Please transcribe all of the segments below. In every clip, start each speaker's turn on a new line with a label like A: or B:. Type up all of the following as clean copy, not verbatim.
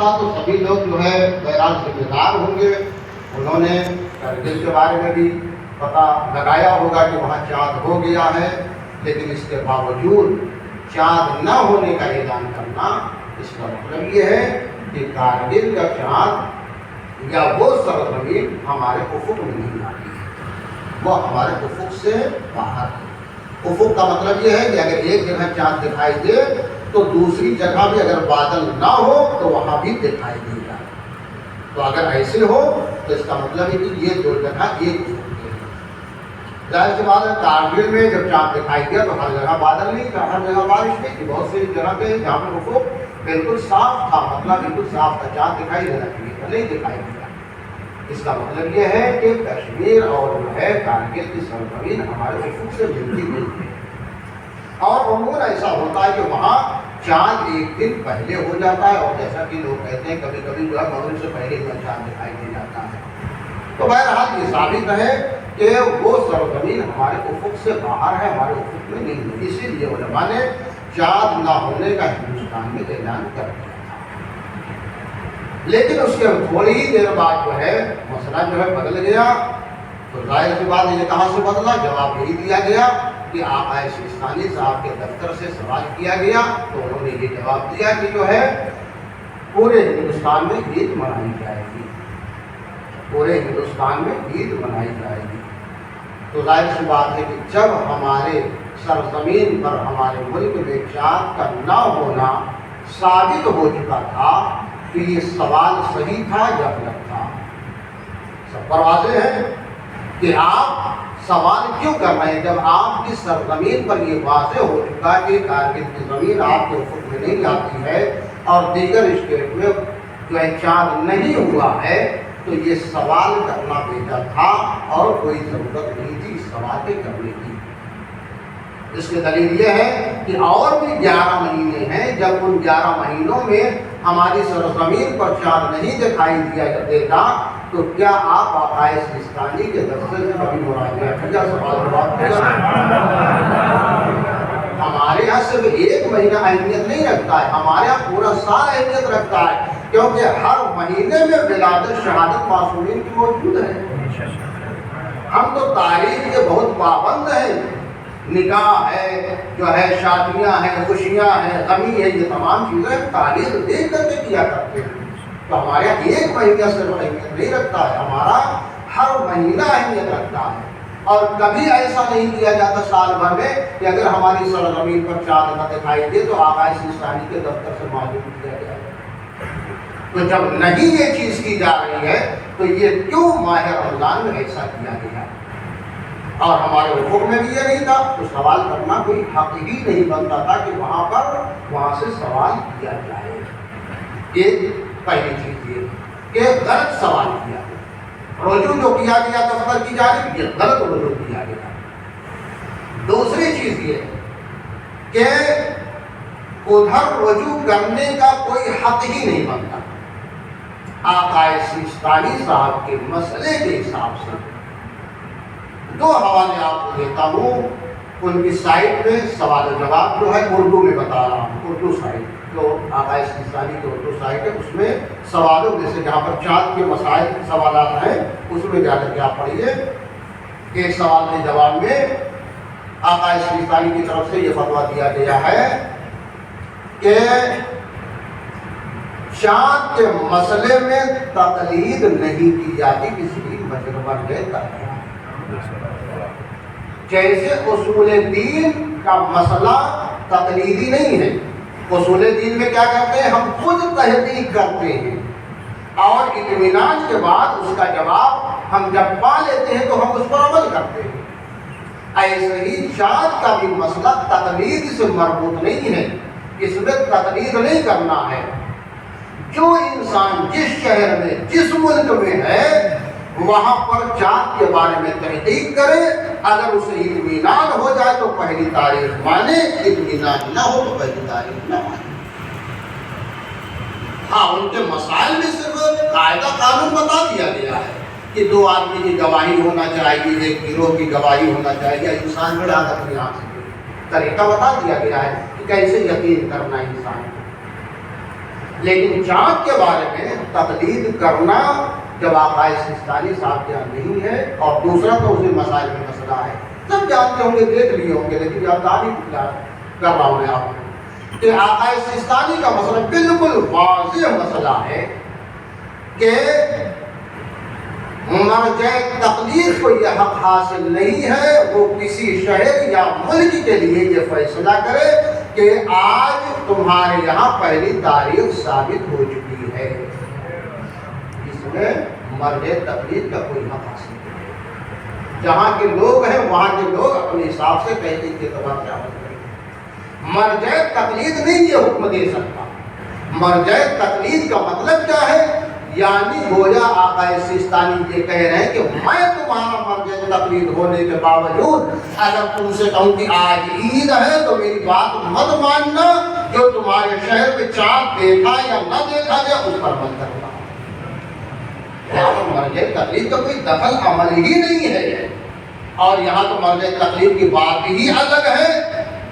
A: تھا تو سبھی لوگ جو ہے بہرحال ذمہ دار ہوں گے. انہوں نے کرگل کے بارے میں بھی پتہ لگایا ہوگا کہ وہاں چاند ہو گیا ہے، لیکن اس کے باوجود چاند نہ ہونے کا اعلان کرنا، اس کا مطلب یہ ہے کہ کارگل کا چاند یا وہ سرزمین ہمارے افق میں نہیں آتی ہے، وہ ہمارے افق سے باہر ہے. افق کا مطلب یہ ہے کہ اگر ایک جگہ چاند دکھائی دے تو دوسری جگہ بھی اگر بادل نہ ہو تو وہاں بھی دکھائی دے گا. تو اگر ایسے ہو تو اس کا مطلب ہے کہ یہ دو جگہ ایک افق کے ہیں. ظاہر سی بات ہے کارگل میں جب چاند دکھائی دیا تو ہر جگہ بادل نہیں تھا، ہر جگہ بارش نہیں تھی. بہت سی جگہ پہ جہاں پر افق بالکل صاف تھا، مطلب بالکل صاف تھا، چاند دکھائی دینا چاہیے تھا، نہیں دکھائی دیا. اس کا مطلب یہ ہے کہ کشمیر اور جو ہے کارگل کی سرزمین ہمارے افق سے ملتی نہیں ہے. اور عموماً ایسا ہوتا ہے کہ وہاں چاند ایک دن پہلے ہو جاتا ہے، اور جیسا کہ لوگ کہتے ہیں کبھی کبھی جو ہے مغرب سے پہلے ہی چاند دکھائی دے جاتا ہے. تو بہرحال یہ ثابت ہے کہ وہ سرزمین ہمارے افق سے باہر ہے، ہمارے افق میں نہیں ہے. اسی لیے علماء نے چاند نہ ہونے کا ہندوستان میں اعلان کر دیا. لیکن اس کے تھوڑی ہی دیر بعد جو ہے مسئلہ جو ہے بدل گیا. تو ظاہر سی بات یہ کہاں سے بدلا؟ جواب یہی دیا گیا کہ آقا سیستانی صاحب کے دفتر سے سوال کیا گیا تو انہوں نے یہ جواب دیا کہ جو ہے پورے ہندوستان میں عید منائی جائے گی، پورے ہندوستان میں عید منائی جائے گی. تو ظاہر سی بات ہے کہ جب ہمارے سرزمین پر ہمارے ملک میں چاند کا نہ ہونا ثابت ہو چکا تھا کہ یہ سوال صحیح تھا یا غلط تھا. سب پر واضح ہے کہ آپ سوال کیوں کر رہے ہیں جب آپ کی سرزمین پر یہ واضح ہو چکا کہ کارگل کی زمین آپ کے افق میں نہیں آتی ہے اور دیگر اسٹیٹ میں جو ہے چاند نہیں ہوا ہے. تو یہ سوال کرنا بہتر تھا اور کوئی ضرورت نہیں تھی اس سوال کے کرنے کی. اس کی دلیل یہ ہے کہ اور بھی 11 مہینے ہیں، جب ان 11 مہینوں میں ہماری سرزمین پر چاند نہیں دکھائی دیا دیتا تو کیا آپ آقا سیستانی کے دفتر سے کبھی مراجعہ کیا سوال جواب کیا؟ ہمارے یہاں صرف ایک مہینہ اہمیت نہیں رکھتا ہے، ہمارے یہاں پورا سال اہمیت رکھتا ہے، کیونکہ ہر مہینے میں ولادت شہادت معصومین کی موجود ہے. ہم تو تاریخ کے بہت پابند ہیں. نکاح ہے، جو ہے شادیاں ہیں، خوشیاں ہیں، غمی ہے، یہ تمام چیزیں تاریخ دیکھ کر کے کیا کرتے ہیں. تو ہمارے یہاں ایک مہینہ صرف اہمیت نہیں رکھتا ہے، ہمارا ہر مہینہ اہمیت رکھتا ہے. اور کبھی ایسا نہیں کیا جاتا سال بھر میں کہ اگر ہماری سرزمین پر چاند نہ دکھائی دے تو آقا سیستانی کے دفتر سے معلوم کیا جائے. تو جب نہیں یہ چیز کی جا رہی ہے تو یہ کیوں ماہ رمضان میں ایسا کیا گیا اور ہمارے افق میں بھی یہ نہیں تھا؟ تو سوال کرنا کوئی حق ہی نہیں بنتا تھا کہ وہاں سے سوال کیا جائے. ایک پہلی چیز یہ کہ غلط سوال کیا گیا، رجوع جو کیا گیا دفتر کی جانب یہ غلط رجوع کیا گیا. دوسری چیز یہ کہ ادھر رجوع کرنے کا کوئی حق ہی نہیں بنتا. آقا سیستانی صاحب کے مسئلے کے حساب سے 2 حوالے آپ کو دیتا ہوں. ان کی سائٹ میں سوال و جواب جو ہے اردو میں بتا رہا ہوں، اردو سائٹ جو آقا سیستانی کی اردو سائٹ ہے اس میں سوالوں میں سے جہاں پر چاند کے مسائل سوالات ہیں اس میں جا کر کے آپ پڑھیے. ایک سوال کے جواب میں آقا سیستانی کی طرف سے یہ فتویٰ دیا گیا ہے کہ چاند کے مسئلے میں تقلید نہیں کی جاتی کسی بھی مجربہ کے تحت. جیسے اصول دین کا مسئلہ تقلیدی نہیں ہے. اصول دین میں کیا کرتے ہیں؟ ہم خود تحقیق کرتے ہیں اور اطمینان کے بعد اس کا جواب ہم جب پا لیتے ہیں تو ہم اس پر عمل کرتے ہیں. ایسے ہی چاند کا بھی مسئلہ تقلید سے مربوط نہیں ہے، اس میں تقلید نہیں کرنا ہے. جو انسان جس شہر میں جس ملک میں ہے وہاں پر چاند کے بارے میں تحقیق کرے، اگر اسے اطمینان ہو جائے تو پہلی تاریخ مانے، اطمینان نہ ہو تو پہلی تاریخ نہ مانے. ہاں ان کے مسائل میں صرف قاعدہ قانون بتا دیا گیا ہے کہ 2 آدمی کی گواہی ہونا چاہیے، ایک گروہ کی گواہی ہونا چاہیے، انسان کی عادت میں آ سکے. طریقہ بتا دیا گیا ہے کہ کیسے یقین کرنا ہے انسان کو. لیکن چاند کے بارے میں تقلید کرنا جب آقا سیستانی صاحب کے یہاں نہیں ہے، اور دوسرا تو اسی مسائل میں مسئلہ ہے، سب جانتے ہوں گے، دیکھ لیے ہوں گے، لیکن یادداشت کر رہا ہوں میں آپ کو کہ آقا سیستانی کا مسئلہ بالکل واضح مسئلہ ہے کہ مرجع تقلید کو یہ حق حاصل نہیں ہے وہ کسی شہر یا ملک کے لیے یہ فیصلہ کرے کہ آج تمہارے یہاں پہلی تاریخ ثابت ہو چکی ہے، اس میں مرجع تقلید کا کوئی حق حاصل نہیں۔ جہاں کے لوگ ہیں وہاں کے لوگ اپنے حساب سے تحقیق کے اعتبار سے عمل کریں، مرجع تقلید نہیں یہ حکم دے سکتا۔ مرجع تقلید کا مطلب کیا ہے؟ یعنی گویا آقا سیستانی یہ کہہ رہے ہیں کہ میں تمہارا مرجع تقلید ہونے کے باوجود اگر تم سے کہوں کہ آج عید ہے تو میری بات مت ماننا، جو تمہارے شہر میں چاند دیکھا یا نہ دیکھا جائے اس پر عمل کرنا۔ مرجع تقلید کا کوئی دخل عمل ہی نہیں ہے، اور یہاں تو مرجع تقلید کی بات ہی الگ ہے۔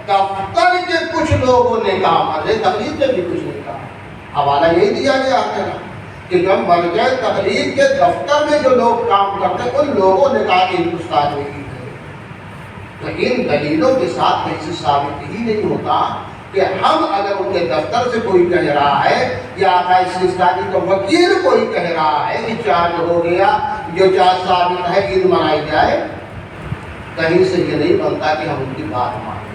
A: دفتر کے کچھ لوگوں نے کہا، مرجع تقلید نے بھی کچھ نہیں کہا، حوالہ یہی دیا گیا آپ نے کہ جب مرجع تقلید کے دفتر میں جو لوگ کام کرتے ہیں ان لوگوں نے کہا کہ ہندوستان میں عید ہے، تو ان دلیلوں کے ساتھ کسی ثابت ہی نہیں ہوتا کہ ہم اگر ان کے دفتر سے کوئی کہہ رہا ہے یا آقا سیستانی کا وکیل کوئی کہہ رہا ہے کہ چارج ہو گیا، جو چارج ثابت ہے عید منائی جائے، کہیں سے یہ نہیں بنتا کہ ہم ان کی بات مانیں۔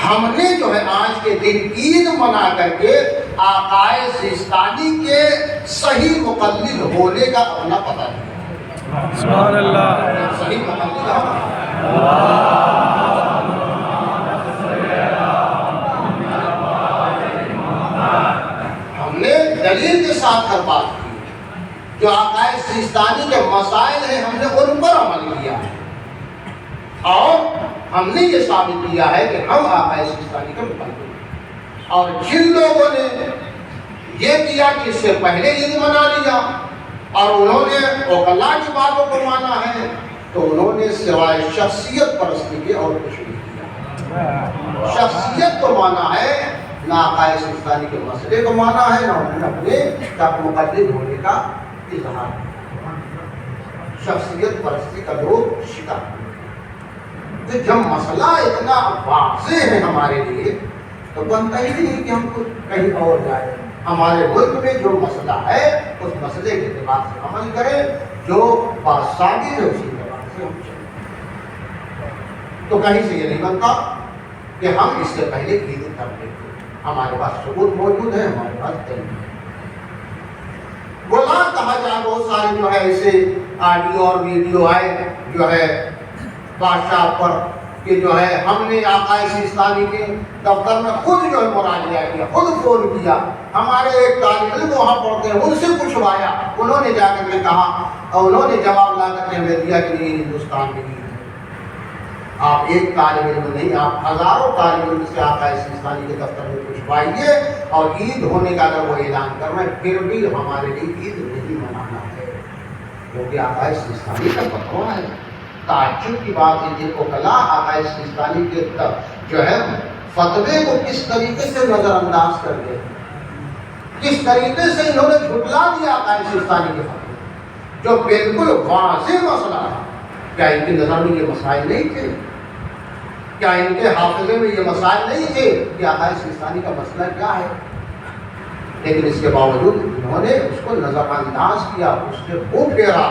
A: ہم نے جو ہے آج کے دن عید منا کر کے آقا سیستانی کے صحیح مقلد ہونے کا اپنا پتہ دیا۔
B: سبحان اللہ،
A: صحیح مقلد ہم نے دلیل کے ساتھ ہر بات کی، جو آقا سیستانی کے مسائل ہیں ہم نے ان پر عمل کیا، اور ہم نے یہ ثابت کیا ہے کہ ہم آقا سیستانی کے مقلد ہیں۔ اور جن لوگوں نے یہ کیا کہ اس سے پہلے عید منا لیا اور انہوں نے اوکلا کی باتوں کو مانا ہے، تو انہوں نے سوائے شخصیت پرستی کے اور کچھ نہیں کیا۔ شخصیت کو مانا ہے، نہ آقا سیستانی کے مسئلے کو مانا ہے، نہ انہوں نے اپنے تک مقلد ہونے کا اظہار کیا۔ شخصیت پرستی کا لوگ شکار، جب مسئلہ اتنا واضح ہے ہمارے لیے تو بنتا ہی نہیں کہ ہم کہیں اور جائیں۔ ہمارے ملک میں جو مسئلہ ہے اس مسئلے کے اعتبار سے عمل کریں، جو بات ثابت ہے اسی اعتبار سے ہم چلیں۔ تو کہیں سے یہ نہیں بنتا کہ ہم اس سے پہلے عید کر لیتے، ہمارے پاس ثبوت موجود ہے، ہمارے پاس دلیل ہے۔ غلام کہا جائے، بہت سارے جو ہے ایسے آڈیو اور ویڈیو آئے جو ہے بادشاہ پر کہ جو ہے ہم نے آقا سیستانی کے دفتر میں خود جو ہے مراجعہ کیا، خود فون کیا، ہمارے ایک طالب علم وہاں پڑھتے ہیں ان سے پوچھوایا، انہوں نے جا کر کے کہا اور انہوں نے جواب لا کر کے ہمیں دیا کہ نہیں ہندوستان میں عید ہے۔ آپ ایک طالب علم نہیں، آپ ہزاروں طالب علم سے آقا سیستانی کے دفتر میں پوچھوائیے، اور عید ہونے کا اگر وہ اعلان کر رہے ہیں پھر بھی ہمارے لیے عید نہیں منانا ہے، کیونکہ آقا سیستانی کا فتویٰ ہے۔ تعجب کی بات ہے کہ اوکلا آقا سیستانی کے جو ہے فتوے کو کس طریقے سے نظر انداز کر دیا، کس طریقے سے انہوں نے جھٹلا دیا آقا سیستانی کے فتوے، جو بالکل واضح مسئلہ ہے۔ کیا ان کی نظر میں یہ مسائل نہیں تھے؟ کیا ان کے حافظے میں یہ مسائل نہیں تھے کہ آقا سیستانی کا مسئلہ کیا ہے؟ لیکن اس کے باوجود انہوں نے اس کو نظر انداز کیا، اس سے منہ پھیرا،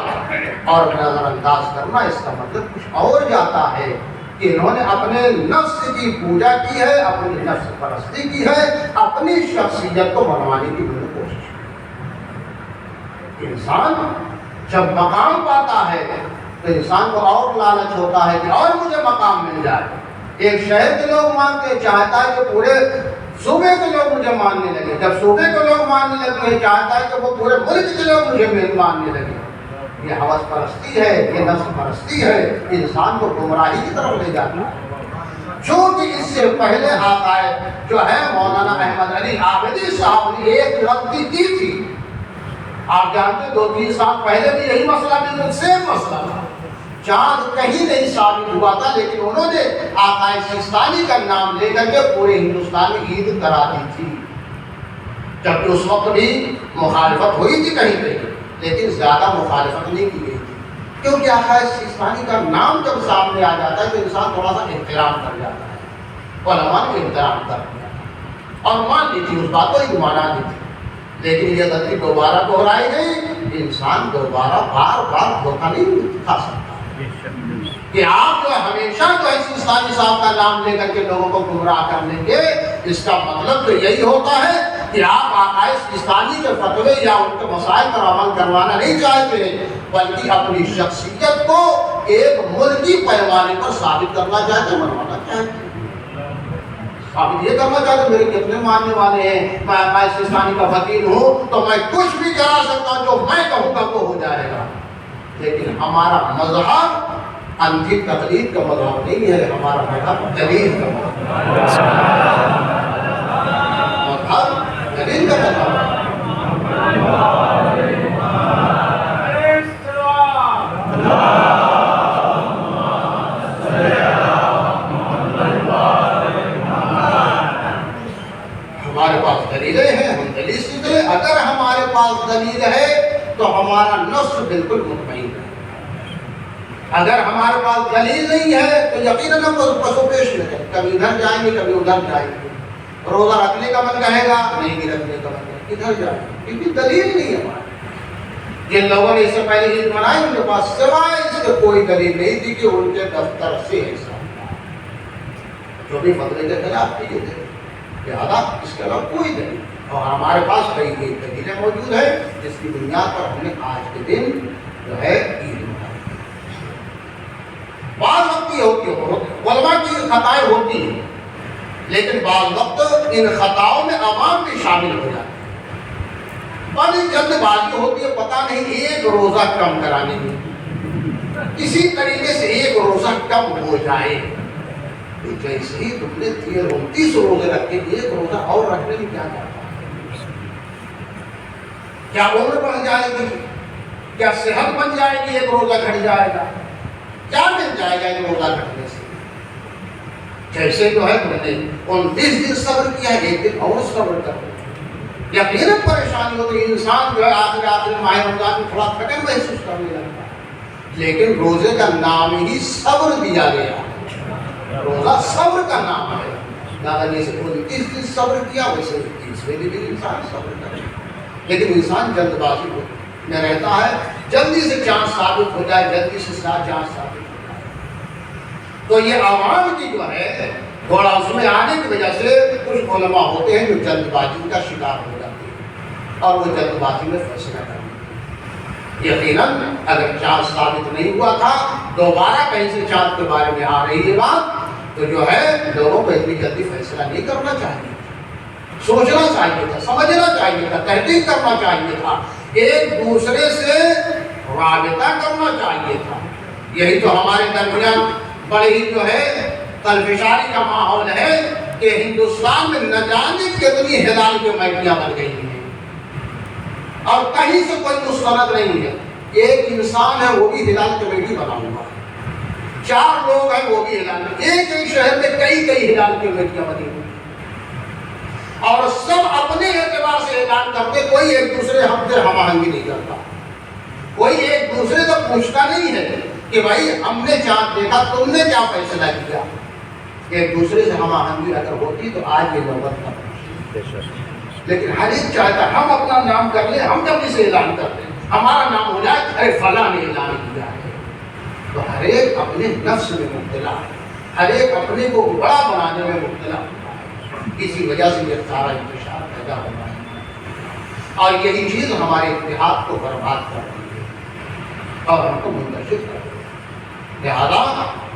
A: اور نظر انداز کرنا اس کا مطلب کچھ اور جاتا ہے کہ انہوں نے اپنے نفس کی پوجا کی ہے، اپنی نفس پرستی کی ہے، اپنی شخصیت کو منوانے کی انہوں نے کوشش کی۔ انسان جب مقام پاتا ہے تو انسان کو اور لالچ ہوتا ہے کہ اور مجھے مقام مل جائے۔ ایک شہر کے لوگ مانتے، چاہتا ہے کہ پورے صوبے کے لوگ مجھے ماننے لگے، جب صوبے کے لوگ ماننے لگے ہیں چاہتا ہے کہ وہ پورے ملک کے لوگ مجھے ماننے لگے۔ یہ ہوس پرستی ہے، یہ نفس پرستی ہے، انسان کو گمراہی کی طرف لے جاتا ہے۔ چونکہ اس سے پہلے آقا جو ہے مولانا احمد علی عابدی صاحب نے ایک غلطی کی تھی، آپ جانتے 2-3 سال پہلے بھی یہی مسئلہ بالکل سیم مسئلہ تھا، چاند کہیں نہیں ثابت ہوا تھا، لیکن انہوں نے آقا سیستانی کا نام لے کر کے پورے ہندوستان میں عید کرا دی تھی۔ جبکہ اس وقت بھی مخالفت ہوئی تھی کہیں پہ، لیکن زیادہ مخالفت نہیں کی گئی تھی، کیونکہ آقا سیستانی کا نام جب سامنے آ جاتا ہے تو انسان تھوڑا سا احترام کر جاتا ہے، علماء نے احترام کر دیا اور مان لی تھی، اس بات کو ہی مانا نہیں تھی، لیکن یہ غلطی دوبارہ دہرائی گئی، انسان دوبارہ بار بار دھوکہ نہیں کھا سکتا کہ آپ جو ہمیشہ جو ہے سیستانی صاحب کا نام لے کر کے لوگوں کو گمراہ کر لیں گے، اس کا مطلب تو یہی ہوتا ہے کہ آپ آقا سیستانی کے فتوے یا ان کے مسائل پر عمل کروانا نہیں چاہتے، بلکہ اپنی شخصیت کو ایک ملکی پیمانے پر ثابت کرنا چاہتے، منوانا چاہتے، ثابت یہ کرنا چاہتے میرے کتنے ماننے والے ہیں، میں آقا سیستانی کا فقیر ہوں تو میں کچھ بھی کرا سکتا ہوں، جو میں کہوں گا وہ ہو جائے گا۔ لیکن ہمارا مذہب انھی تقلید کا مذہب نہیں ہے، ہمارا مذہب دلیل کا مذہب دلیل کا مذہب ہمارے پاس دلیلیں ہیں، ہم دلیل سیکھ لیں۔ اگر ہمارے پاس دلیل ہے تو ہمارا نفس بالکل مطمئن ہے، اگر ہمارے پاس دلیل نہیں ہے تو یقیناً ہم پسو پیش میں ہیں، کبھی ادھر جائیں گے کبھی ادھر جائیں گے، روزہ رکھنے کا من کہے گا نہیں بھی رکھنے کا من کہے گا، ادھر جائیں گے، کیونکہ دلیل نہیں ہے ہمارے۔ جن لوگوں نے اس سے پہلے عید منائی ان کے پاس سوائے اس کے کوئی دلیل نہیں تھی کہ ان کے دفتر سے ایسا جو بھی فتوے کے خلاف کی تھے، لہٰذا اس کے علاوہ کوئی دلیل، اور ہمارے پاس کئی دلیلیں موجود ہیں جس کی بنیاد پر ہم نے آج کے دن جو ہے عید منائی۔ بعض وقت یہ ہوتی ہے علماء کی خطائیں ہوتی ہیں، لیکن بعض وقت ان خطاؤں میں عوام بھی شامل ہو جاتے ہیں، بڑی جلد بازی ہوتی ہے، پتہ نہیں ایک روزہ کم کرانے میں، کسی طریقے سے ایک روزہ کم ہو جائے، جیسے ہی تم نے 29 روزے رکھے ایک روزہ اور رکھنے میں کیا جاتا ہے؟ کیا عمر بڑھ جائے گی؟ کیا صحت بن جائے گی؟ ایک روزہ گھٹ جائے گا؟ کیا مل جائے گا ایک روزہ گھٹنے سے؟ جیسے جو ہے تم نے 29 دن صبر کیا، ایک دن اور صبر کرو، یقیناً پریشانی ہوتی ہے، انسان جو ہے آخر ماہ رمضان میں تھوڑا تھکن محسوس کرنے لگتا ہے، لیکن روزے کا نام ہی صبر دیا گیا، روزہ صبر کا نام ہے، لہٰذا جیسے 29 دن صبر کیا ویسے 30ویں دن بھی انسان صبر کرے، لیکن انسان جلد بازی میں رہتا ہے، جلدی سے چاند ثابت ہو جائے، جلدی سے چاند ثابت ہو جائے، تو یہ عوام کی جو ہے تھوڑا اس میں آنے کی وجہ سے کچھ علماء ہوتے ہیں جو جلد بازی کا شکار ہو جاتے ہیں اور وہ جلد بازی میں فیصلہ کرتے ہیں۔ یقیناً اگر چاند ثابت نہیں ہوا تھا، دوبارہ کہیں سے چاند کے بارے میں آ رہی ہے بات، تو جو ہے لوگوں کو اتنی جلدی فیصلہ نہیں کرنا چاہیے، سوچنا چاہیے تھا، سمجھنا چاہیے تھا، تحقیق کرنا چاہیے تھا، ایک دوسرے سے رابطہ کرنا چاہیے تھا۔ یہی تو ہمارے درمیان بڑے ہی جو ہے تلفشاری کا ماحول ہے کہ ہندوستان میں نہ جانے کتنی ہلال کی کمیٹیاں بن گئی ہیں اور کہیں سے کوئی مستند نہیں ہے، ایک انسان ہے وہ بھی ہلال کمیٹی بنا ہوا ہے، 4 لوگ ہیں وہ بھی ہلال، ایک شہر میں کئی ہلال کمیٹیاں بنی ہوئی اور سب اپنے اعتبار سے اعلان کرتے، کوئی ایک دوسرے ہم سے ہم آہنگی نہیں کرتا، کوئی ایک دوسرے سے پوچھتا نہیں ہے کہ بھائی ہم نے چاند دیکھا تم نے کیا فیصلہ کیا، ایک دوسرے سے ہم آہنگی اگر ہوتی تو آج یہ نوبت نہ پہنچتی، لیکن ہر ایک چاہتا ہم اپنا نام کر لیں، ہم جب اسے اعلان کرتے ہیں ہمارا نام ہو جائے، ارے فلاں نے اعلان کیا ہے، تو ہر ایک اپنے نفس میں مبتلا ہے، ہر ایک اپنے کو بڑا بنانے میں مبتلا ہوتا ہے، اسی وجہ سے یہ سارا انتشار پیدا ہو رہا ہے اور یہی چیز ہمارے اتحاد کو برباد کر رہی ہے اور ہم کو منتشر کر رہی ہے۔ لہذا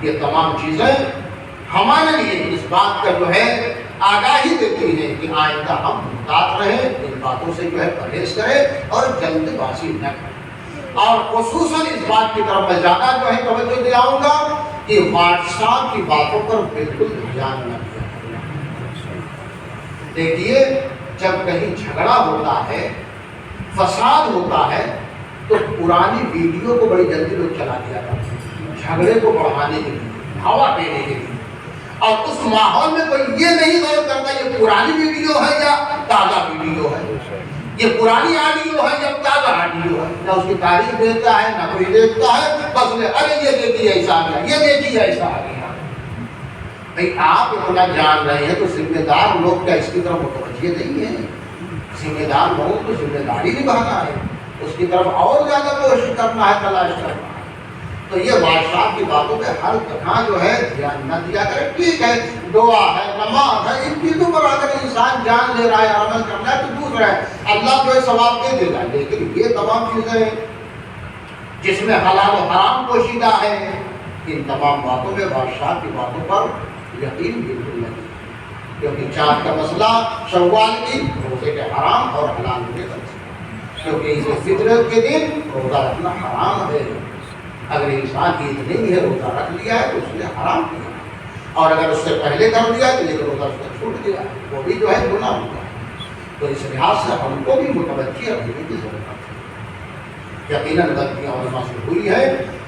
A: یہ تمام چیزیں ہمارے لیے اس بات کا جو ہے آگاہی دیتی ہیں کہ آئندہ ہم محتاط رہیں، ان باتوں سے جو ہے پرہیز کریں اور جلد بازی نہ کریں، اور خصوصاً اس بات کی طرف میں زیادہ جو ہے توجہ دلاؤں گا کہ واٹس ایپ کی باتوں پر بالکل دھیان نہ دیا کریں۔ دیکھیے جب کہیں جھگڑا ہوتا ہے، فساد ہوتا ہے، تو پرانی ویڈیو کو بڑی جلدی لوگ چلا دیا کرتے ہیں جھگڑے کو بڑھانے کے لیے، ہوا دینے کے لیے، اور اس ماحول میں کوئی یہ نہیں غور کرتا یہ پرانی ویڈیو ہے یا تازہ ویڈیو ہے، یہ پرانی آڈیو ہے یا تازہ آڈیو ہے، نہ اس کی تاریخ دیتا ہے نہ کوئی دیکھتا ہے، بس ارے یہ دیکھیے ایسا آ گیا، یہ دیکھیے ایسا آ گیا۔ بھائی آپ اتنا جان رہے ہیں تو ذمہ دار لوگ کیا اس کی طرف متوجہ نہیں ہیں؟ ذمہ دار لوگوں کو ذمہ داری نبھانا ہے، اس کی طرف اور زیادہ کوشش کرنا ہے، تلاش کرنا ہے۔ تو یہ بادشاہ کی باتوں پہ ہر جگہ جو ہے دھیان نہ دیا کرے۔ ٹھیک ہے دعا ہے نماز ہے، ان چیزوں پر اگر انسان جان لے رہا ہے عمل کرنا ہے تو دوسرا ہے، اللہ جو ہے ثواب دے دے گا، لیکن یہ تمام چیزیں جس میں حلال و حرام پوشیدہ ہے، ان تمام باتوں میں بادشاہ کی باتوں پر یقین بالکل نہیں، کیونکہ چاند کا مسئلہ شوال کی روزے کے حرام اور حلال کے مسئلہ، کیونکہ اسے فطرت کے دن روزہ رکھنا حرام ہے۔ اگر انسان عید نہیں ہے روزہ رکھ لیا ہے تو اس نے حرام کیا، اور اگر اس سے پہلے کر دیا تو لیکن روزہ اس نے چھوٹ دیا وہ بھی جو ہے گناہ ہوا۔ تو اس لحاظ سے ہم کو بھی متوجہ رہنے کی ضرورت ہے۔ یقیناً غلطیاں علماء سے ہوئی ہے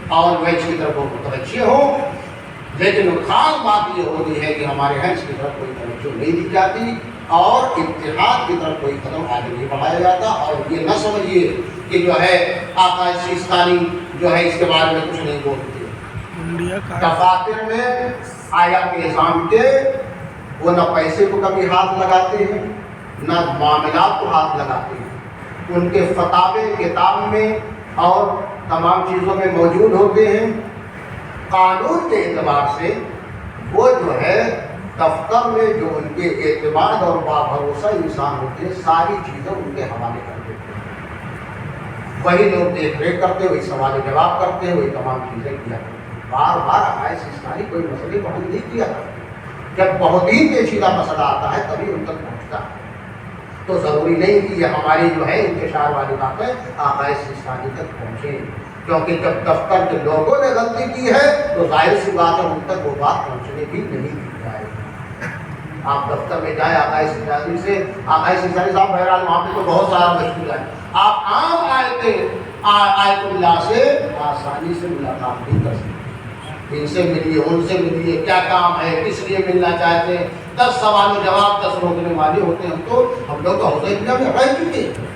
A: اور وہ اس کی طرف وہ متوجہ ہوں، لیکن خاص بات یہ ہوتی ہے کہ ہمارے یہاں اس کی طرف کوئی توجہ نہیں دی جاتی اور اتحاد کی طرف کوئی قدم آگے نہیں بڑھایا جاتا، اور یہ نہ سمجھیے کہ جو ہے آقا سیستانی جو ہے اس کے بارے میں کچھ نہیں بولتے۔ دفاتر میں آیا کے نظام کے وہ نہ پیسے کو کبھی ہاتھ لگاتے ہیں نہ معاملات کو ہاتھ لگاتے ہیں، ان کے فتاوے کتاب میں اور تمام چیزوں میں موجود ہوتے ہیں۔ قانون کے اعتبار سے وہ جو ہے دفتر میں جو ان کے اعتماد اور بھروسہ انسان ہوتے ہیں ساری چیزیں ان کے حوالے کر دیتے ہیں، وہی لوگ دیکھ ریکھ کرتے، وہی سوال جواب کرتے، وہی تمام چیزیں کیا کرتے۔ بار بار عقائد سیستانی کوئی مسئلے کو حل نہیں کیا کرتے، جب بہت ہی پیچیدہ مسئلہ آتا ہے تبھی ان تک پہنچتا ہے۔ تو ضروری نہیں کہ یہ ہماری جو ہے انتشار والی باتیں عقائد سیستانی تک پہنچے، کیونکہ جب دفتر کے لوگوں نے غلطی کی ہے تو ظاہر سی بات ہے ان تک وہ بات پہنچنے بھی نہیں دی جائے گی۔ آپ دفتر میں جائیں عقائد سیستانی سے، عقائد سیستانی صاحب بہرحال وہاں پہ تو بہت سارا مشکل ہے، آپ عام آیت اللہ سے آسانی سے ملاقات نہیں کر سکتے، ان سے ملیے ان سے ملیے، کیا کام ہے کس لیے ملنا چاہتے ہیں، 10 سوال و جواب 10 روکنے والے ہوتے ہیں، ہم لوگ تو حوضہ انڈیا میں رہ چکے ہیں،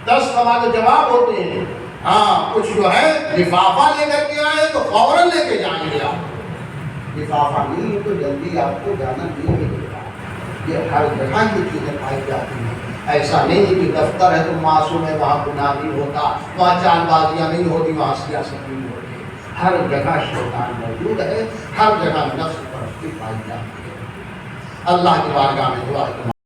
A: 10 سوال و جواب ہوتے ہیں۔ ہاں کچھ جو ہے لفافہ لے کر کے آئے تو فوراً لے کے جائیں گے، آپ لفافہ نہیں ہے تو جلدی آپ کو جانا نہیں ملے گا۔ یہ ہر جگہ یہ چیزیں پائی جاتی ہیں، ایسا نہیں کہ دفتر ہے تو معصوم ہے وہاں گناہ نہیں ہوتا، وہاں چال بازیاں نہیں ہوتی، وہاں سیاست نہیں ہوتی، ہر جگہ شیطان موجود ہے، ہر جگہ نفس پرستی پائی جاتی ہے۔ اللہ کی بارگاہ میں دعا ہے۔